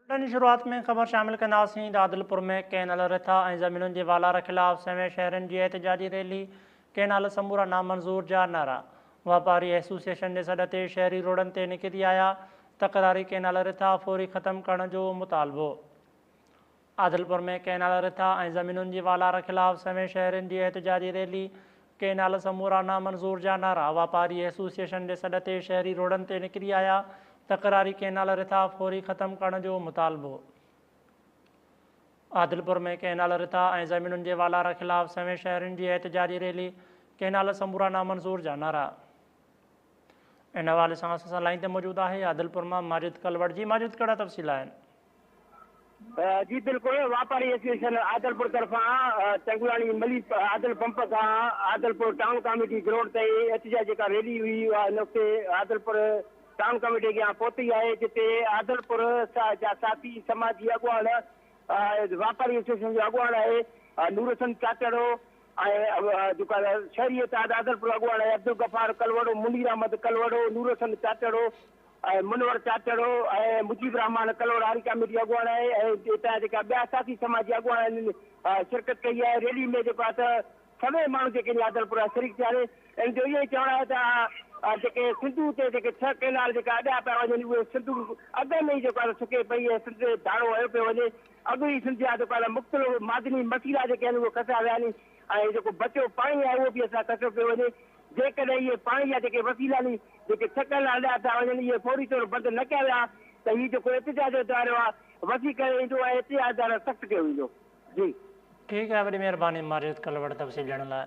Bulletin की शुरुआत में ख़बर शामिल कंदासीं। आदिलपुर में कैनाल रिथा ऐं ज़मीनुनि जे वालार ख़िलाफ़ 7 शहरनि जी एहतिजाजी रैली। कैनाल समूरा नामंज़ूर जा नारा। वापारी एसोसिएशन जे सॾ ते शहरी रोडनि ते निकिरी आया। तकरारी कैनाल रिथा फौरी ख़त्म करण जो मुतालबो। आदिलपुर में कैनाल रिथा ऐं ज़मीनुनि जी वालार ख़िलाफ़ 7 शहरनि जी एहतिजाजी रैली। कैनाल समूरा नामंज़ूर जा नारा। वापारी एसोसिएशन जे सॾ ते शहरी रोडनि ते निकिरी आया। तकरारी कैनाल रिथा फौरी ख़त्म करण जो मुतालबो। आदिलपुर में कैनाल रिथा ऐं ज़मीनुनि जे वालार ख़िलाफ़ 7 शहरनि जी एहतिजाजी रैली। कैनाल समूरा नामंज़ूर जा नारा। इन हवाले सां असां लाइन ते मौजूदु आहे आदिलपुर मां माजिद कलवड़ जी। माजिद, कहिड़ा तफ़सील आहिनि? जी बिल्कुल, वापारी एसोसिएशन आदिलपुर तरफां चंगुलाणी मलिक आदिल पंप खां आदिलपुर टाउन कमेटी ग्राउंड ते एहतिजाज जेका रैली हुई हिन वक़्तु आदिलपुर टाउन कमेटी अॻियां पहुती आहे, जिते आदिलपुर जा साथी समाजी अॻुवान वापारी एसोसिएशन जो अॻुवान आहे नूरसन चाचड़ो ऐं जेका शहरी आदिलपुर अॻुवान आहे अब्दुल गफ़ार कलवड़ो, मुनीर अहमद कलवड़ो, नूरसन चाचड़ो ऐं मुनवर चाचड़ो ऐं मुजीब रहमान कलवड़ वारी कमेटी अॻुवान आहे ऐं हितां जेका ॿिया साथी समाजी अॻुवान आहिनि शिरकत कई आहे। रैली में जेको आहे त सभई माण्हू जेके आदिलपुर जा शरीक थिया आहिनि। इन जो इहो ई चवणु आहे त जेके सिंधू ते जेके 6 कैनाल जेका अॻियां पिया वञनि, उहे सिंधू अॻ में ई जेको आहे सुके पई ऐं सिंध धाड़ो हयो पियो वञे। अॻु ई सिंध जा जेको आहे मुख़्तलिफ़ मादनी मसीला जेके आहिनि उहे कसिया विया आहिनि ऐं जेको बचियो पाणी आहे उहो बि असां कसियो पियो वञे। जेकॾहिं इहे पाणी जा जेके वसीला आहिनि, जेके 6 कैनाल अॻियां पिया वञनि, इहे फौरी तौर बंदि न कया विया त हीउ जेको एहतिजाज दायरो आहे वसी करे ईंदो ऐं एहतिजाज दायरो सख़्तु कयो वेंदो। जी ठीकु आहे, वॾी महिरबानी माजिद कलवड़ तफ़सील ॾियण लाइ।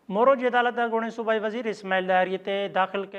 मोरो जी अदालत ॻोणे सूबाई वज़ीर इस्माइल ॾाहिरीअ ते दाख़िल